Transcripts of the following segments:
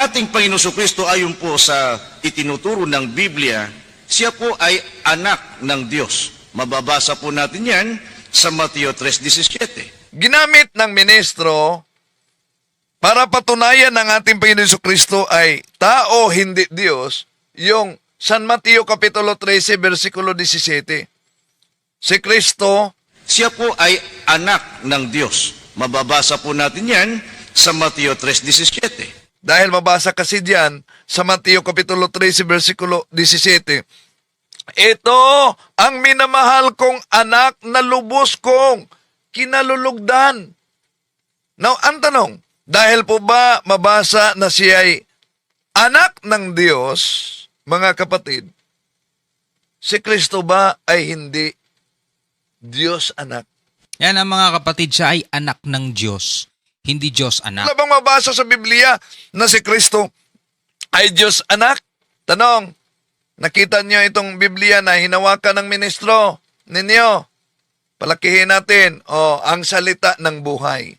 Ating Panginoon Kristo ayon po sa itinuturo ng Biblia, siya po ay anak ng Diyos. Mababasa po natin yan sa Mateo 3:17. Ginamit ng ministro para patunayan ng ating Panginoon Kristo ay tao, hindi Diyos, yung San Mateo Kapitulo 13, versikulo 17. Si Kristo, Siya po ay anak ng Diyos. Mababasa po natin yan sa Mateo 3:17. dahil mabasa kasi diyan sa Mateo Kapitulo 13, versikulo 17, ito ang minamahal kong anak na lubos kong kinalulugdan. Now, ang tanong, dahil po ba mabasa na siya ay anak ng Diyos, mga kapatid, si Kristo ba ay hindi Diyos anak? Yan ang mga kapatid, siya ay anak ng Diyos, hindi Diyos anak. Wala bang mabasa sa Biblia na si Kristo ay Diyos anak? Tanong, nakita niyo itong Biblia na hinawakan ng ministro ninyo? Palakihin natin, ang salita ng buhay.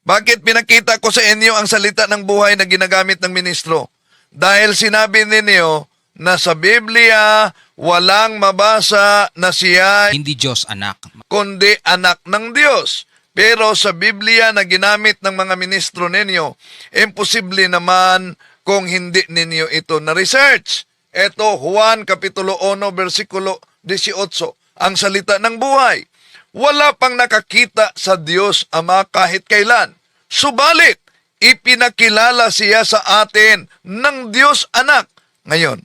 Bakit pinakita ko sa inyo ang salita ng buhay na ginagamit ng ministro? Dahil sinabi ninyo na sa Biblia walang mabasa na siya Hindi Diyos anak. kundi anak ng Diyos. Pero sa Biblia na ginamit ng mga ministro ninyo, imposible naman kung hindi ninyo ito na-research. Ito, Juan Kapitulo 1, versikulo 18, ang salita ng buhay. Wala pang nakakita sa Diyos Ama kahit kailan. Subalit, ipinakilala siya sa atin ng Diyos Anak. Ngayon,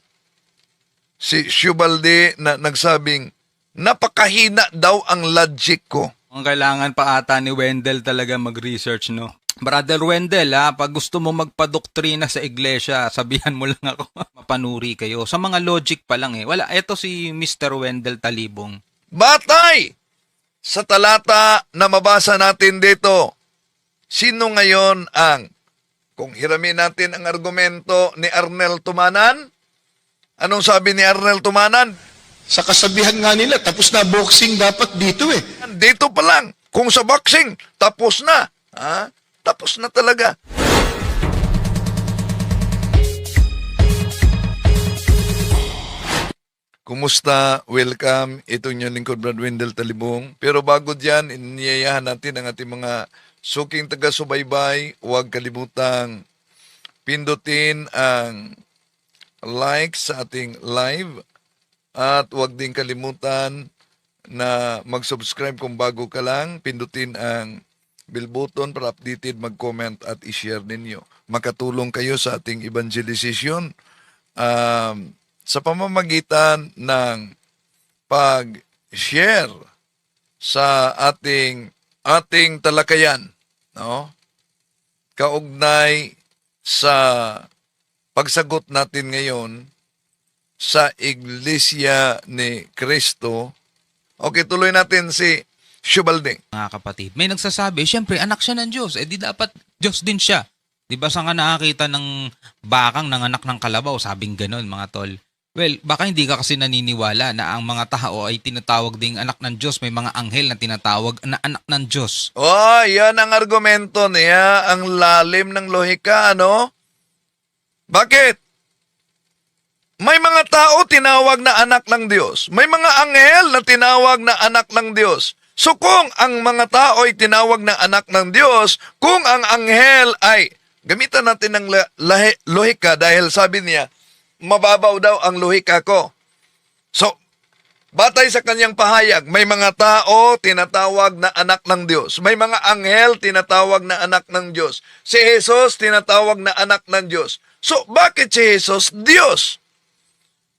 si Shubaldi na nagsabing, napakahina daw ang logic ko. Ang kailangan pa ata ni Wendell talaga mag-research, no? Brother Wendell, pag gusto mo magpadoktrina sa iglesia, sabihan mo lang ako, mapanuri kayo. Sa mga logic pa lang Wala, eto si Mr. Wendell Talibong. Batay sa talata na mabasa natin dito, sino ngayon ang, kung hiramin natin ang argumento ni Arnel Tumanan, anong sabi ni Arnel Tumanan? Sa kasabihan nga nila, tapos na boxing dapat dito eh. Dito pa lang, kung sa boxing, tapos na. Tapos na talaga. Kumusta? Welcome. Ito yung lingkod, Brad Wendell Talibong. Pero bago dyan, iniyayahan natin ang ating mga suking taga-subaybay. Huwag kalimutang pindutin ang like sa ating live. At huwag din kalimutan na mag-subscribe kung bago ka lang. Pindutin ang bell button para updated, mag-comment at i-share ninyo. Makatulong kayo sa ating evangelization sa pamamagitan ng pag-share sa ating talakayan, no? Kaugnay sa pagsagot natin ngayon sa Iglesia ni Cristo. Okay, tuloy natin si Shubaldi. Mga kapatid, may nagsasabi, syempre anak siya ng Diyos, di dapat Diyos din siya. Di ba saan ka nakakita ng bakang ng anak ng kalabaw? Sabing ganon, mga tol. Well, baka hindi ka kasi naniniwala na ang mga tao ay tinatawag ding anak ng Diyos. May mga anghel na tinatawag na anak ng Diyos. Yan ang argumento niya, ang lalim ng lohika, ano? Bakit? May mga tao tinawag na anak ng Diyos. May mga anghel na tinawag na anak ng Diyos. So kung ang mga tao ay tinawag na anak ng Diyos, kung ang anghel ay, gamitan natin ng lohika dahil sabi niya, mababaw daw ang lohika ko. So, batay sa kanyang pahayag, may mga tao tinatawag na anak ng Diyos. May mga anghel tinatawag na anak ng Diyos. Si Jesus tinatawag na anak ng Diyos. So, bakit si Jesus Diyos?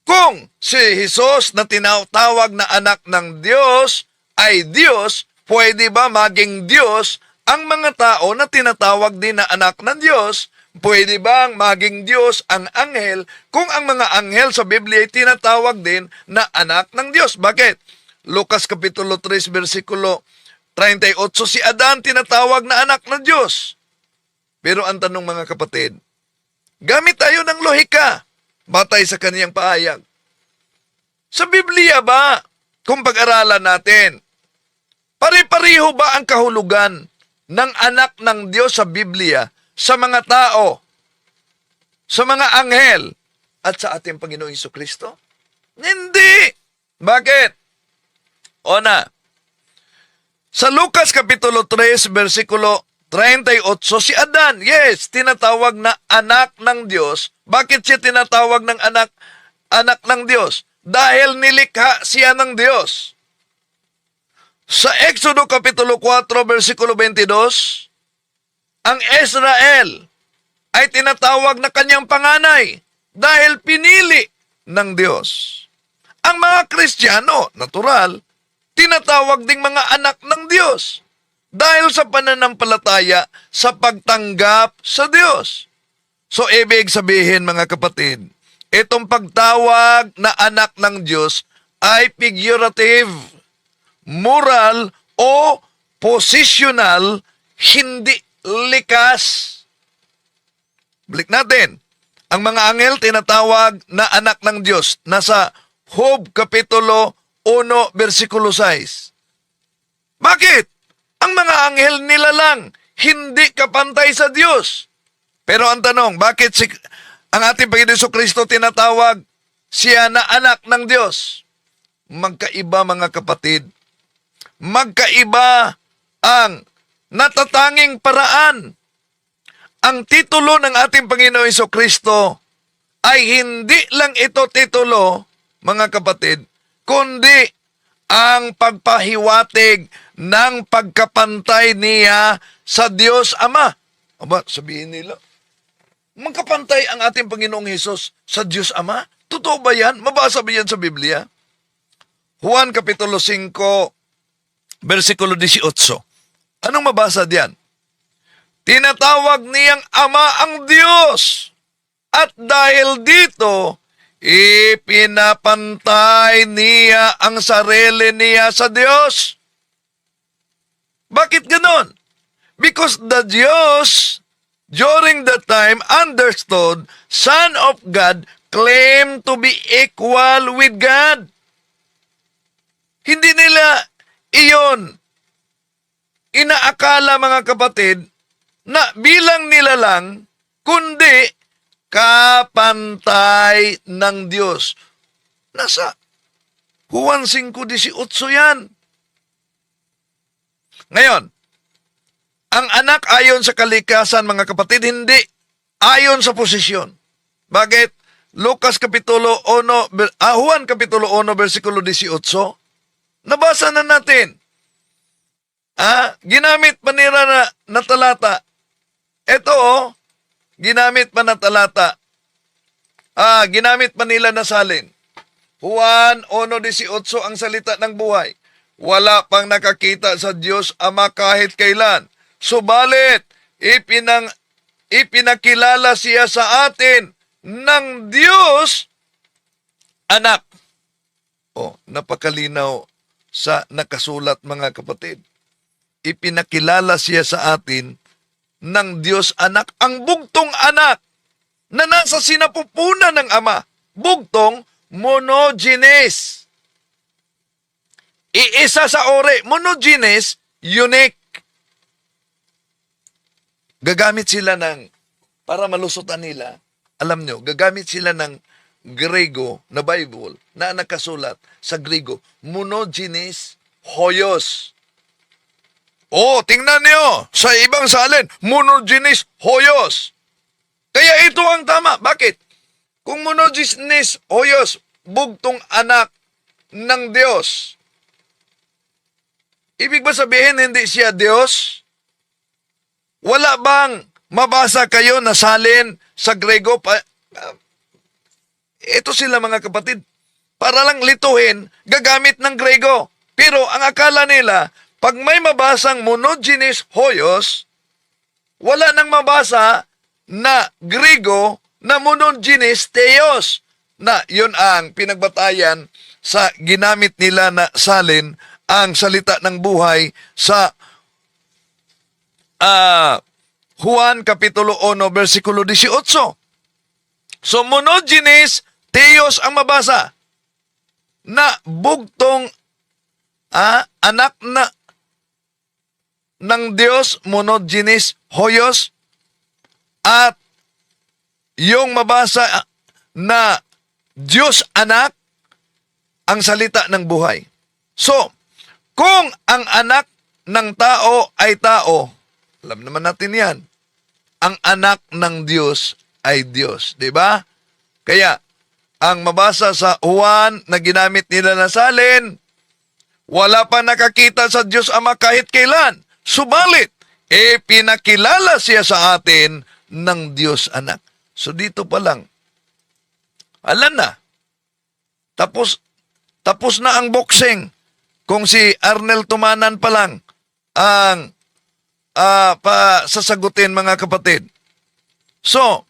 Kung si Jesus na tinatawag na anak ng Diyos ay Diyos, pwede ba maging Diyos ang mga tao na tinatawag din na anak ng Diyos? Pwede bang maging Diyos ang anghel kung ang mga anghel sa Biblia ay tinatawag din na anak ng Diyos? Bakit? Lucas Kapitulo 3, versikulo 38, si Adan tinatawag na anak ng Diyos. Pero ang tanong, mga kapatid, gamit tayo ng lohika batay sa kaniyang pahayag. Sa Biblia ba, kung pag-aralan natin, pare-pareho ba ang kahulugan ng anak ng Diyos sa Biblia sa mga tao sa mga anghel at sa ating Panginoong Hesukristo? Hindi. Bakit? Una, sa Lucas Kapitulo 3, versikulo 38, si Adan, yes, tinatawag na anak ng Diyos. Bakit siya tinatawag ng anak ng Diyos? Dahil nilikha siya ng Diyos. Sa Exodo Kapitulo 4, versikulo 22, ang Israel ay tinatawag na kanyang panganay dahil pinili ng Diyos. Ang mga Kristiyano, natural, tinatawag ding mga anak ng Diyos dahil sa pananampalataya sa pagtanggap sa Diyos. So, ibig sabihin mga kapatid, itong pagtawag na anak ng Diyos ay figurative, moral o positional, hindi likas. Balik natin. Ang mga anghel tinatawag na anak ng Diyos. Nasa Job Kapitulo 1, versikulo 6. Bakit? Ang mga anghel nila lang, hindi kapantay sa Diyos. Pero ang tanong, bakit ang ating Panginoon Jesucristo tinatawag siya na anak ng Diyos? Magkaiba mga kapatid. Magkaiba ang natatanging paraan. Ang titulo ng ating Panginoon Jesucristo ay hindi lang ito titulo, mga kapatid, kundi ang pagpahiwatig ng pagkapantay niya sa Diyos Ama. Aba, sabihin nila, magkapantay ang ating Panginoong Hesus sa Diyos Ama? Totoo ba yan? Mabasa ba yan sa Biblia? Juan Kapitulo 5, versikulo 18. Anong mabasa diyan? Tinatawag niyang Ama ang Diyos. At dahil dito, ipinapantay niya ang sarili niya sa Diyos. Bakit ganon? Because the Diyos, during that time, understood, Son of God, claimed to be equal with God. Hindi nila iyon inaakala, mga kapatid, na bilang nila lang, kundi kapantay ng Diyos. Nasa Juan 5:18 yan. Ngayon, ang anak ayon sa kalikasan, mga kapatid, hindi ayon sa posisyon. Bakit? Lucas Kapitulo 1, Juan Kapitulo 1, versikulo 18, nabasa na natin. Ginamit pa nila na talata. Ito, ginamit pa na talata. Ginamit pa nila na salin. Juan 1:18 ang salita ng buhay. Wala pang nakakita sa Diyos Ama kahit kailan. Subalit, ipinakilala siya sa atin ng Diyos Anak. Napakalinaw sa nakasulat, mga kapatid. Ipinakilala siya sa atin ng Diyos Anak, ang bugtong anak na nasa sinapupunan ng Ama. Bugtong monogenes. Iisa sa ore. Monogenes, unique. Gagamit sila para malusutan nila, alam nyo, gagamit sila ng Grego na Bible na nakasulat sa Grego, monogenes hoyos. Tingnan niyo, sa ibang salin, monogenes hoyos. Kaya ito ang tama. Bakit? Kung monogenes hoyos, bugtong anak ng Diyos, ibig ba sabihin hindi siya Diyos? Wala bang mabasa kayo na salin sa Grego? Ito sila, mga kapatid. Para lang lituhin, gagamit ng Grego. Pero ang akala nila, pag may mabasang monogenes hoyos, wala nang mabasa na Grego na monogenes theos, na yun ang pinagbatayan sa ginamit nila na salin ang salita ng buhay sa Juan Kapitulo 1, versikulo 18. So, monogenes theos ang mabasa na bugtong anak ng Diyos, monogenes hoyos, at yung mabasa na Diyos anak ang salita ng buhay. So, kung ang anak ng tao ay tao, alam naman natin yan, ang anak ng Diyos ay Diyos. Di ba? Kaya, ang mabasa sa Juan na ginamit nila na salin, wala pa nakakita sa Diyos Ama kahit kailan. Subalit, pinakilala siya sa atin ng Diyos Anak. So dito pa lang, alam na, tapos na ang boxing. Kung si Arnel Tumanan pa lang ang sasagutin, mga kapatid. So,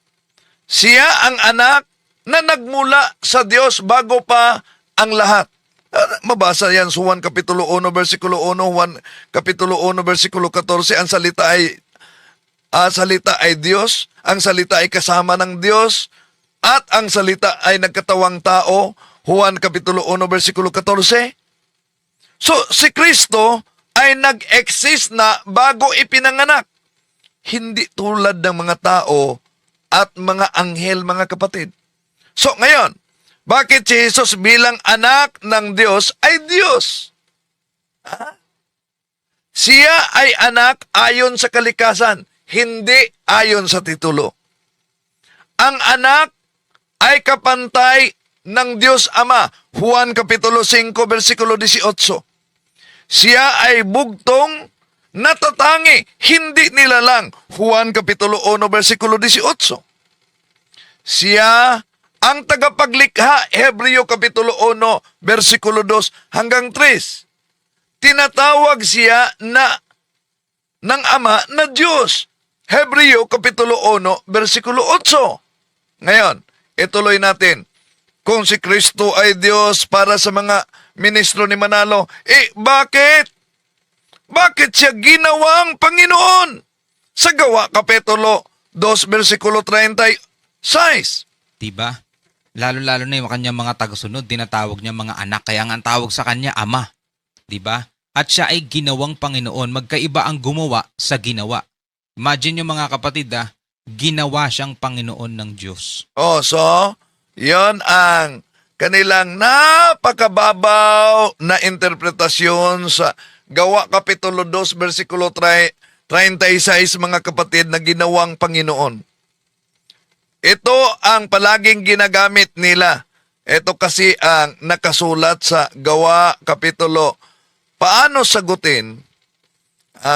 siya ang anak na nagmula sa Diyos bago pa ang lahat. Mabasa yan sa Juan Kapitulo 1, versikulo 1, Juan Kapitulo 1, versikulo 14, ang salita ay Diyos, ang salita ay kasama ng Diyos, at ang salita ay nagkatawang tao, Juan Kapitulo 1, versikulo 14. So, si Kristo ay nag-exist na bago ipinanganak. Hindi tulad ng mga tao at mga anghel, mga kapatid. So, ngayon, bakit si Jesus bilang anak ng Diyos ay Diyos? Siya ay anak ayon sa kalikasan, hindi ayon sa titulo. Ang anak ay kapantay ng Diyos Ama, Juan Kapitulo 5, versikulo 18. Siya ay bugtong natatangi, hindi nilalang, Juan Kapitulo 1, versikulo 18. Siya ang tagapaglikha, Hebreo Kapitulo 1, versikulo 2 hanggang 3. Tinatawag siya ng Ama na Diyos. Hebreo Kapitulo 1, versikulo 8. Ngayon, ituloy natin. Kung si Kristo ay Diyos para sa mga ministro ni Manalo, bakit? Bakit siya ginawang Panginoon? Sa Gawa Kapitulo 2, versikulo 36. Diba? Lalo-lalo na yung kanyang mga tagasunod, tinatawag niya mga anak, kaya nga ang tawag sa kanya, Ama. Diba? At siya ay ginawang Panginoon, magkaiba ang gumawa sa ginawa. Imagine yung mga kapatid, ginawa siyang Panginoon ng Diyos. So, yon ang kanilang napakababaw na interpretasyon sa Gawa Kapitulo 2, versikulo 36, mga kapatid, na ginawang Panginoon. Ito ang palaging ginagamit nila. Ito kasi ang nakasulat sa Gawa Kapitulo. Paano sagutin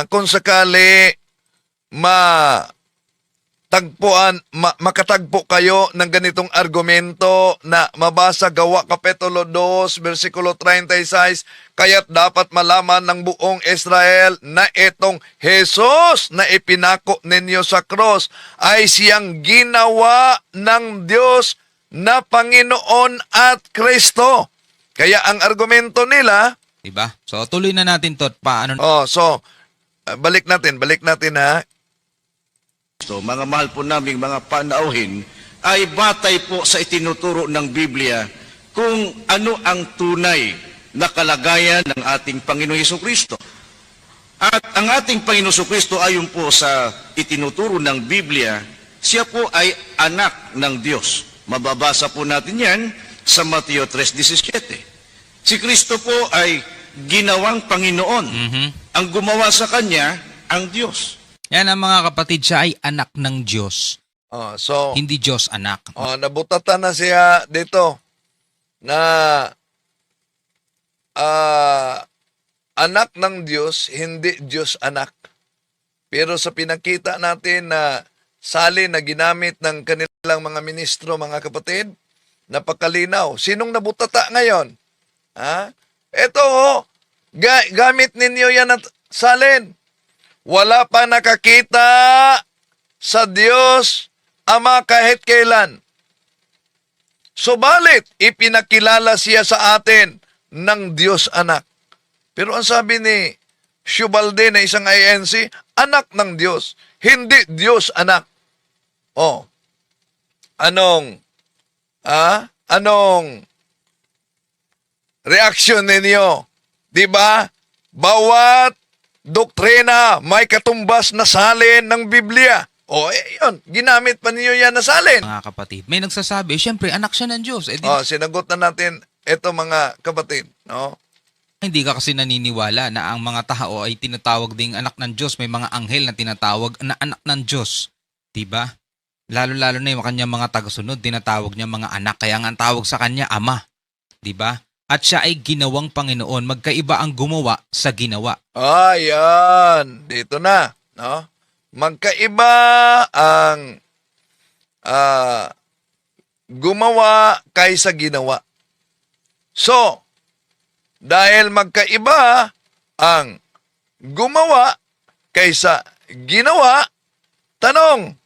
kung sakali makatagpo kayo ng ganitong argumento na mabasa Gawa Kapitulo 2, versikulo 36, kaya't dapat malaman ng buong Israel na itong Jesus na ipinako ninyo sa cross ay siyang ginawa ng Diyos na Panginoon at Kristo. Kaya ang argumento nila, Diba? So tuloy na natin to. Paano? balik natin ha. So, mga mahal po naming mga panauhin, ay batay po sa itinuturo ng Biblia kung ano ang tunay na kalagayan ng ating Panginoong Hesukristo. At ang ating Panginoong Hesukristo ayon po sa itinuturo ng Biblia, siya po ay anak ng Diyos. Mababasa po natin yan sa Mateo 3:17. Si Kristo po ay ginawang Panginoon. Ang gumawa sa Kanya, ang Diyos. Yan ang mga kapatid, siya ay anak ng Diyos. So, Hindi Diyos anak. nabutatan na siya dito na anak ng Diyos, hindi Diyos anak. Pero sa pinakita natin na salin na ginamit ng kanilang mga ministro, mga kapatid, napakalinaw. Sinong nabutata ngayon? Ito gamit ninyo yan at salin. Wala pa nakakita sa Diyos Ama kahit kailan. Subalit, ipinakilala siya sa atin ng Diyos Anak. Pero ang sabi ni Shubalde na isang INC, anak ng Diyos, hindi Diyos Anak. Anong reaksyon ninyo? Diba? Bawat doktrina may katumbas na salin ng Biblia. O, yun, ginamit pa niyo yan na salin. Mga kapatid, may nagsasabi, syempre anak siya ng Diyos. Sinagot na natin ito mga kapatid. No? Hindi ka kasi naniniwala na ang mga tao ay tinatawag ding anak ng Diyos. May mga anghel na tinatawag na anak ng Diyos. Diba? Lalo-lalo na yung kanyang mga tagasunod, tinatawag niya mga anak. Kaya nga ang tawag sa kanya, ama. Diba? At siya ay ginawang Panginoon. Magkaiba ang gumawa sa ginawa. Yan. Dito na. No? Magkaiba ang gumawa kaysa ginawa. So, dahil magkaiba ang gumawa kaysa ginawa, tanong,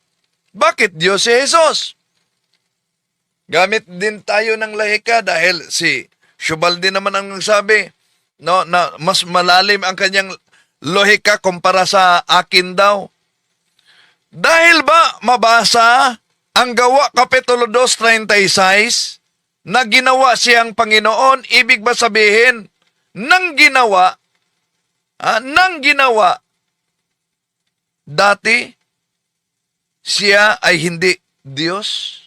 bakit Diyos si Jesus? Gamit din tayo ng lahika dahil si Shubal din naman ang nagsabi, no, na mas malalim ang kanyang lohika kumpara sa akin daw. Dahil ba mabasa ang Gawa Kapitulo 2:36 na ginawa siyang Panginoon, ibig ba sabihin nang ginawa dati siya ay hindi Diyos?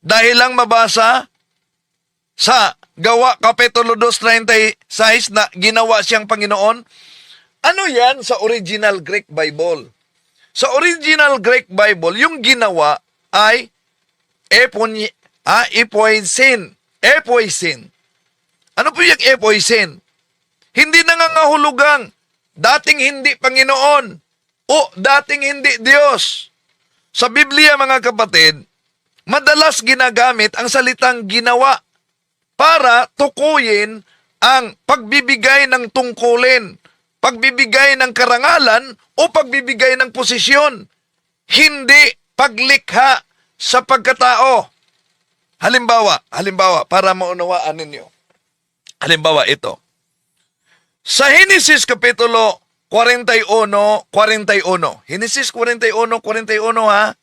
Dahil lang mabasa sa Gawa Kapitulo 2:36 na ginawa siyang Panginoon, ano yan sa original Greek Bible? Sa original Greek Bible, yung ginawa ay epoisin. Epoisin. Ano po yung epoisin? Hindi nangangahulugang dating hindi Panginoon o dating hindi Diyos. Sa Biblia, mga kapatid, madalas ginagamit ang salitang ginawa para tukuyin ang pagbibigay ng tungkulin, pagbibigay ng karangalan o pagbibigay ng posisyon, hindi paglikha sa pagkatao. Halimbawa, para maunawaan ninyo. Halimbawa ito. Sa Henesis Kapitulo 41. Henesis 41 ha.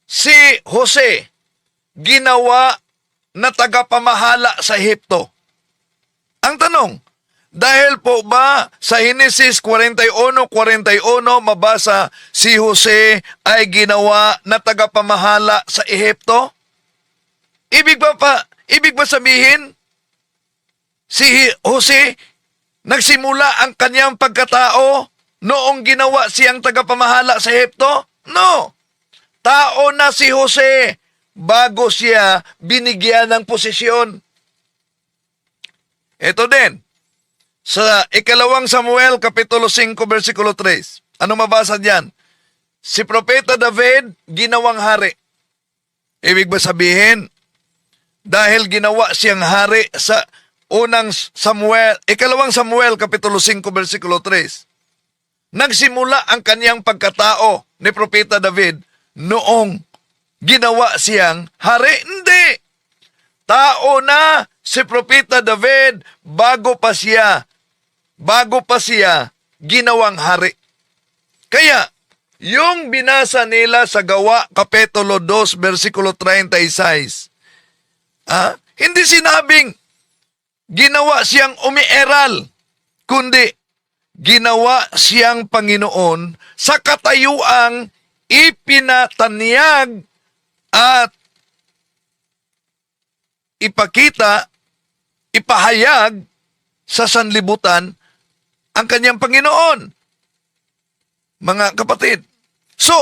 Si Jose, ginawa na tagapamahala sa Ehipto. Ang tanong, dahil po ba sa Henesis 41 mabasa si Jose ay ginawa na tagapamahala sa Ehipto? Ibig ba sabihin si Jose nagsimula ang kanyang pagkatao noong ginawa siyang tagapamahala sa Ehipto? No. Tao na si Jose bago siya binigyan ng posisyon. Ito din. Sa ikalawang Samuel, Kapitulo 5, versikulo 3. Ano mabasa diyan? Si Propeta David, ginawang hari. Ibig ba sabihin, dahil ginawa siyang hari sa ikalawang Samuel, Kapitulo 5, versikulo 3. Nagsimula ang kanyang pagkatao ni Propeta David noong ginawa siyang hari? Hindi. Tao na si Propeta David bago pa siya ginawang hari. Kaya, yung binasa nila sa Gawa Kapitulo 2, versikulo 36, hindi sinabing ginawa siyang umieral, kundi ginawa siyang Panginoon sa katayuang ipinatanyag at ipahayag sa sanlibutan ang kanyang Panginoon. Mga kapatid. So,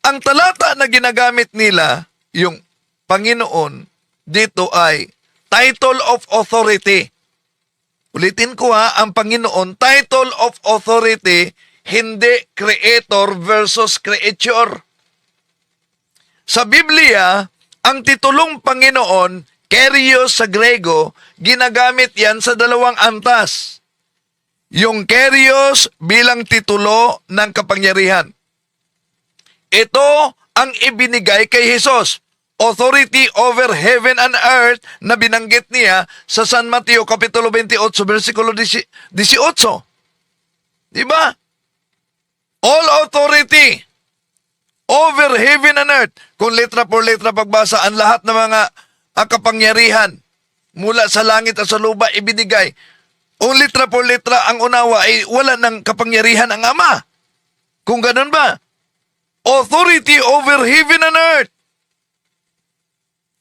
ang talata na ginagamit nila, yung Panginoon, dito ay title of authority. Ulitin ko ang Panginoon, title of authority, hindi creator versus creature. Sa Biblia, ang titulong Panginoon, Kyrios sa Grego, ginagamit yan sa dalawang antas. Yung Kyrios bilang titulo ng kapangyarihan. Ito ang ibinigay kay Jesus. Authority over heaven and earth na binanggit niya sa San Mateo Kapitulo 28, versikulo 18. Diba? All authority over heaven and earth. Kung letra por letra pagbasa, ang lahat ng mga kapangyarihan mula sa langit at sa lupa ibinigay. O letra por letra ang unawa ay wala ng kapangyarihan ang Ama. Kung ganun ba, authority over heaven and earth.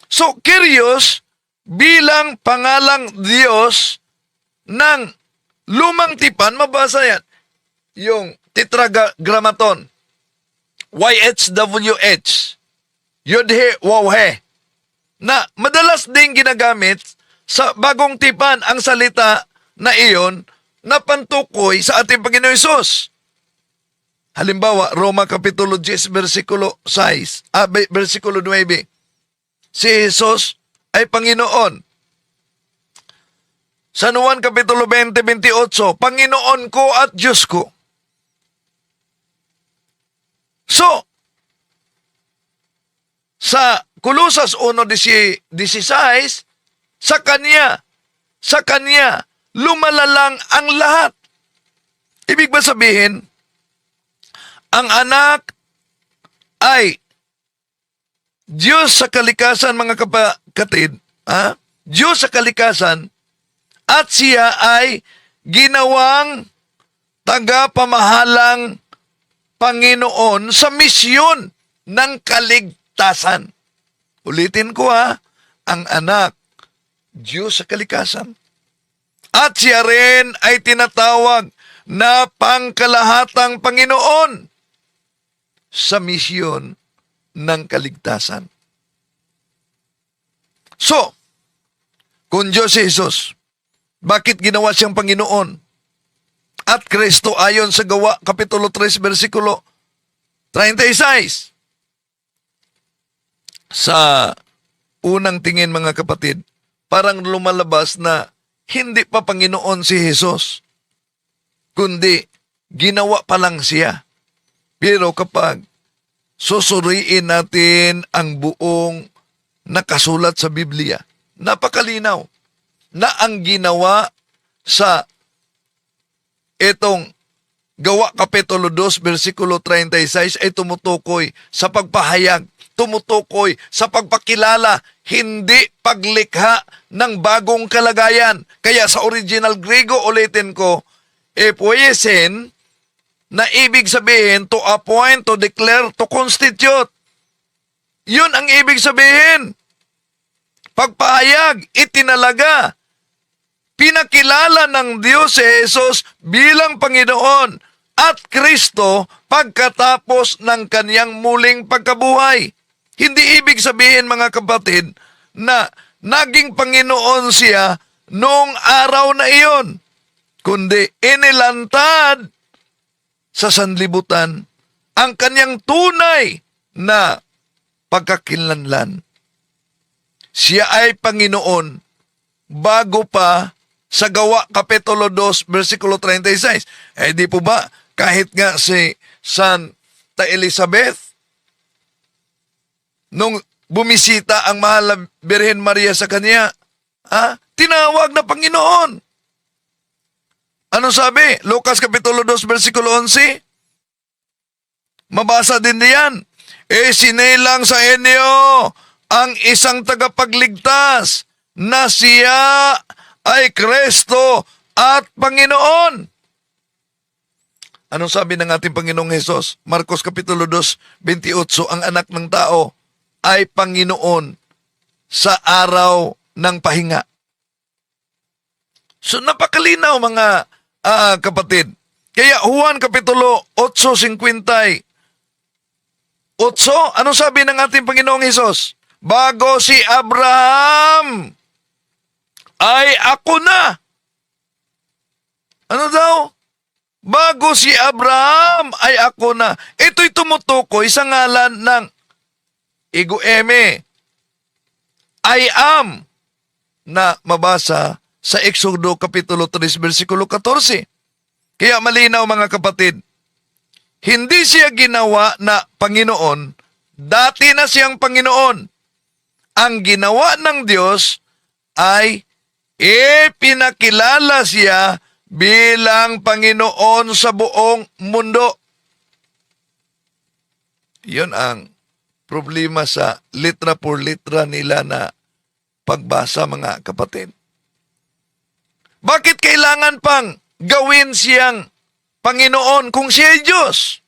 So, Kyrios bilang pangalang Diyos ng lumang tipan, mabasa yan, yung tetragrammaton, YHWH, Yodhe Wawhe, na madalas din ginagamit sa bagong tipan ang salita na iyon na pantukoy sa ating Panginoon Hesus. Halimbawa, Roma Kapitulo 10, versikulo 6, versikulo 9, si Jesus ay Panginoon. San Juan Kapitulo 20, 28, Panginoon ko at Diyos ko. So, sa Kolosas 1:16, sa Kanya, lumalalang ang lahat. Ibig ba sabihin, ang anak ay Diyos sa kalikasan, mga kapatid, Diyos sa kalikasan, at siya ay ginawang tagapamahalang Panginoon sa misyon ng kaligtasan. Ulitin ko ang anak, Diyos sa kalikasan. At siya rin ay tinatawag na pangkalahatang Panginoon sa misyon ng kaligtasan. So, kung Diyos si Jesus, bakit ginawa siyang Panginoon? At Kristo ayon sa Gawa, Kapitulo 3, versikulo 36. Sa unang tingin, mga kapatid, parang lumalabas na hindi pa Panginoon si Jesus, kundi ginawa pa lang siya. Pero kapag susuriin natin ang buong nakasulat sa Biblia, napakalinaw na ang ginawa sa itong Gawa Kapitulo 2, versikulo 36 ay tumutukoy sa pagpahayag, tumutukoy sa pagpakilala, hindi paglikha ng bagong kalagayan. Kaya sa original Griego, ulitin ko, epoiesin, na ibig sabihin to appoint, to declare, to constitute. Yun ang ibig sabihin. Pagpahayag, itinalaga, pinakilala ng Diyos si Jesus bilang Panginoon at Kristo pagkatapos ng kaniyang muling pagkabuhay. Hindi ibig sabihin, mga kapatid, na naging Panginoon siya noong araw na iyon, kundi inilantad sa sanlibutan ang kaniyang tunay na pagkakilanlan. Siya ay Panginoon bago pa sa Gawa Kapitulo 2, versikulo 36. Di po ba, kahit nga si Santa Elizabeth, nung bumisita ang mahal na Birhen Maria sa kanya, tinawag na Panginoon. Ano sabi? Lucas Kapitulo 2, versikulo 11. Mabasa din diyan. Sinilang sa inyo ang isang tagapagligtas na siya ay Kristo at Panginoon. Anong sabi ng ating Panginoong Hesus? Marcos Kapitulo 2, 28, ang anak ng tao ay Panginoon sa araw ng pahinga. So napakalinaw, mga kapatid. Kaya Juan Kapitulo 8:58, anong sabi ng ating Panginoong Hesus? Bago si Abraham ay ako na. Ano daw? Bago si Abraham ay ako na. Ito'y tumutukoy sa ngalan ng Ego Eme, I am, na mabasa sa Exodo Kapitulo 3, versikulo 14. Kaya malinaw, mga kapatid, hindi siya ginawa na Panginoon, dati na siyang Panginoon. Ang ginawa ng Diyos ay ipinakilala siya bilang Panginoon sa buong mundo. Yun ang problema sa litra por litra nila na pagbasa, mga kapatid. Bakit kailangan pang gawin siyang Panginoon kung siya ay Diyos?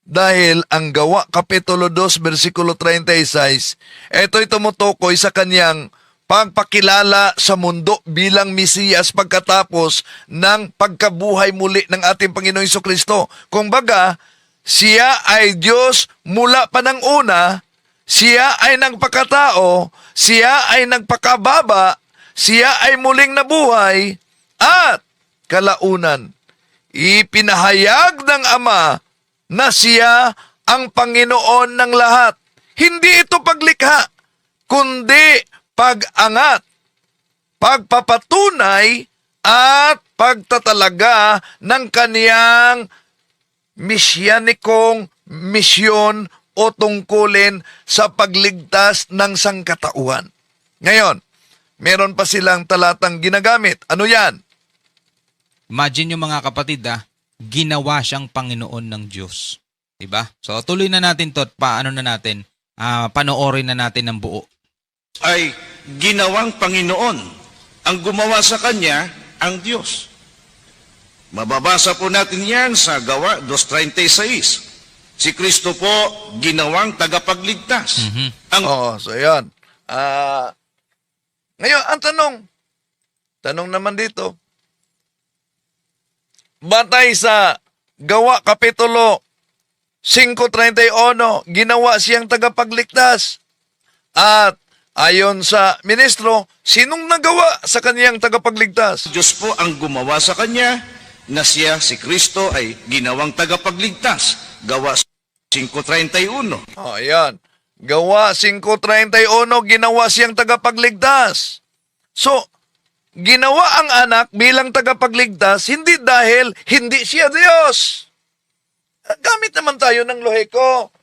Dahil ang Gawa Kapitulo 2, versikulo 36, ito'y tumutukoy sa kanyang pagpakilala sa mundo bilang Mesiyas pagkatapos ng pagkabuhay muli ng ating Panginoong Jesucristo. Kung baga, siya ay Diyos mula pa ng una, siya ay nagpakatao, siya ay nagpakababa, siya ay muling nabuhay, at kalaunan, ipinahayag ng Ama na siya ang Panginoon ng lahat. Hindi ito paglikha, kundi pag-angat, pagpapatunay at pagtatalaga ng kaniyang misyanikong misyon o tungkulin sa pagligtas ng sangkatauhan. Ngayon, meron pa silang talatang ginagamit. Ano yan? Imagine yung mga kapatid, ginawa siyang Panginoon ng Diyos. Diba? So tuloy na natin to at paano na natin, panoorin na natin ng buo. Ay ginawang Panginoon. Ang gumawa sa kanya, ang Diyos. Mababasa po natin yan sa Gawa 2.36. Si Kristo po, ginawang tagapagligtas. Ang So yan. Ngayon, ang tanong naman dito, batay sa Gawa Kapitulo 5.31, ginawa siyang tagapagligtas. At ayon sa ministro, sinong nagawa sa kaniyang tagapagligtas? Diyos po ang gumawa sa kanya na siya, si Kristo, ay ginawang tagapagligtas. Gawa 5.31. Ayan. Gawa 5.31, ginawa siyang tagapagligtas. So, ginawa ang anak bilang tagapagligtas, hindi dahil hindi siya Diyos. Gamit naman tayo ng loheko.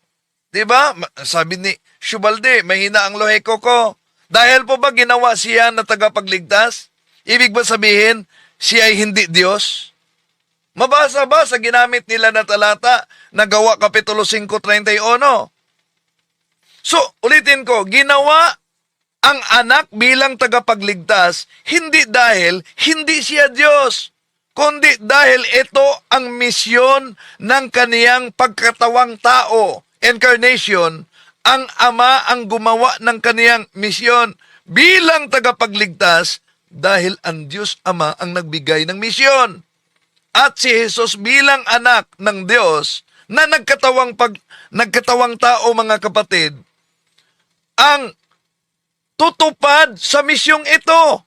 Diba? Sabi ni Shubalde, mahina ang loheko ko. Dahil po ba ginawa siya na tagapagligtas? Ibig ba sabihin, siya ay hindi Diyos? Mabasa ba sa ginamit nila na talata na Gawa Kapitulo 5.31? So, ulitin ko, ginawa ang anak bilang tagapagligtas, hindi dahil hindi siya Diyos, kundi dahil ito ang misyon ng kaniyang pagkatawang tao, incarnation. Ang Ama ang gumawa ng kaniyang misyon bilang tagapagligtas dahil ang Diyos Ama ang nagbigay ng misyon. At si Jesus bilang anak ng Diyos na nagkatawang tao, mga kapatid, ang tutupad sa misyong ito.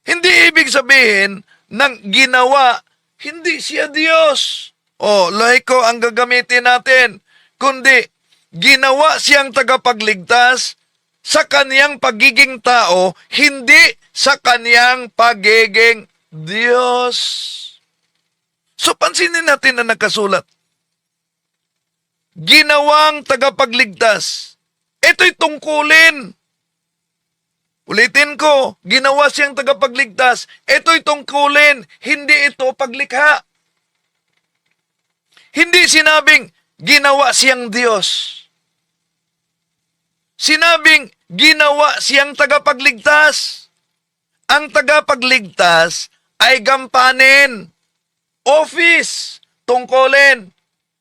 Hindi ibig sabihin ng ginawa, hindi siya Diyos. Loheko ang gagamitin natin, kundi ginawa siyang tagapagligtas sa kaniyang pagiging tao, hindi sa kaniyang pagiging Diyos. So pansinin natin na nakasulat. Ginawang tagapagligtas. Ito'y tungkulin. Ulitin ko, ginawa siyang tagapagligtas. Ito'y tungkulin, hindi ito paglikha. Hindi sinabing ginawa siyang Diyos. Sinabing ginawa siyang tagapagligtas. Ang tagapagligtas ay gampanin, office, tungkulin.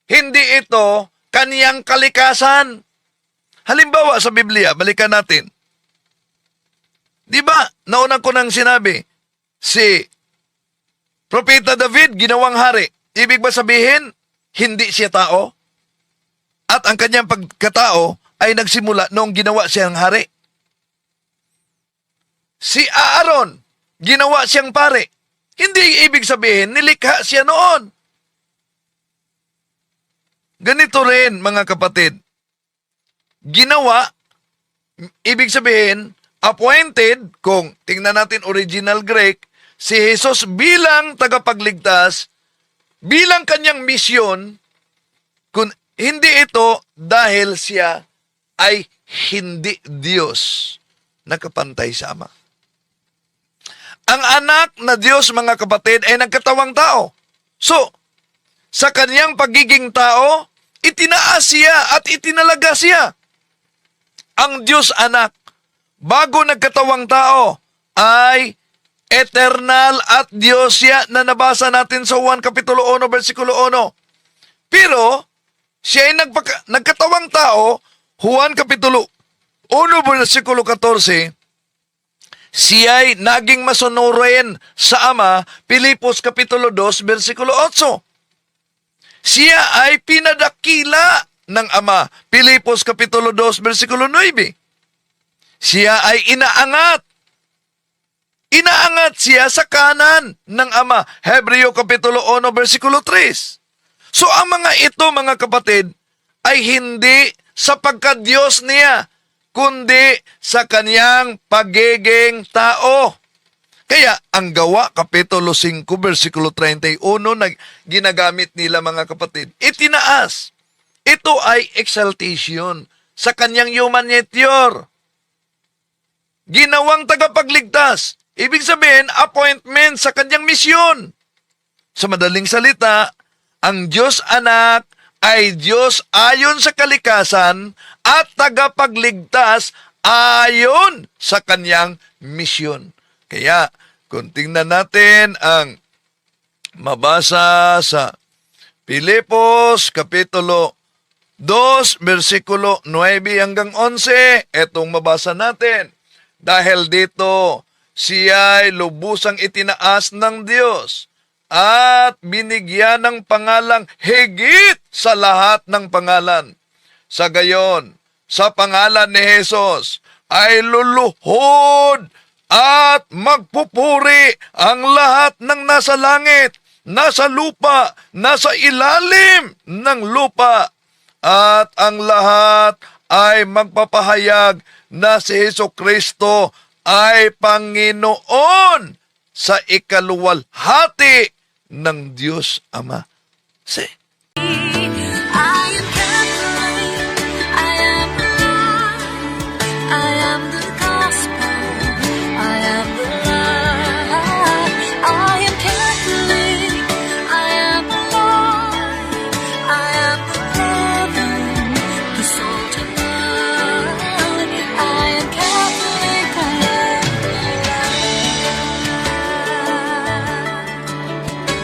Hindi ito kaniyang kalikasan. Halimbawa sa Biblia, balikan natin. Di ba, nauna ko nang sinabi, si Propeta David, ginawang hari. Ibig ba sabihin, hindi siya tao? At ang kanyang pagkatao ay nagsimula noong ginawa siyang hari. Si Aaron, ginawa siyang pare. Hindi ibig sabihin, nilikha siya noon. Ganito rin, mga kapatid. Ginawa, ibig sabihin, appointed, kung tingnan natin original Greek, si Jesus bilang tagapagligtas, bilang kanyang misyon, kung hindi ito dahil siya ay hindi Diyos, nakapantay sa Ama. Ang anak na Diyos, mga kapatid, ay nagkatawang tao. So, sa kanyang pagiging tao, itinaas siya at itinalaga siya. Ang Diyos anak, bago nagkatawang tao, ay eternal at Diyos siya na nabasa natin sa 1 Kapitulo 1, versikulo 1. Pero, Siya ay nagkatawang tao, Juan Kapitulo 1, versikulo 14, siya ay naging masunurin sa Ama, Pilipos Kapitulo 2, versikulo 8. Siya ay pinadakila ng Ama, Pilipos Kapitulo 2, versikulo 9. Siya ay inaangat. Inaangat siya sa kanan ng Ama, Hebreo Kapitulo 1, versikulo 3. So ang mga ito, mga kapatid, ay hindi sapagkat Diyos niya, kundi sa kaniyang pagiging tao. Kaya ang Gawa, Kapitulo 5, versikulo 31 na ginagamit nila, mga kapatid, itinaas. Ito ay exaltation sa kanyang human nature. Ginawang tagapagligtas. Ibig sabihin, appointment sa kanyang misyon. Sa madaling salita, ang Diyos Anak ay Diyos ayon sa kalikasan at tagapagligtas ayon sa kanyang misyon. Kaya, kung tingnan natin ang mabasa sa Pilipos, Kapitulo 2, versikulo 9 hanggang 11, etong mabasa natin. Dahil dito, siya ay lubusang itinaas ng Diyos at binigyan ng pangalang higit sa lahat ng pangalan. Sa gayon, sa pangalan ni Jesus ay luluhod at magpupuri ang lahat ng nasa langit, nasa lupa, nasa ilalim ng lupa, at ang lahat ay magpapahayag na si Jesucristo ay Panginoon sa ikaluwalhati ng Diyos Ama.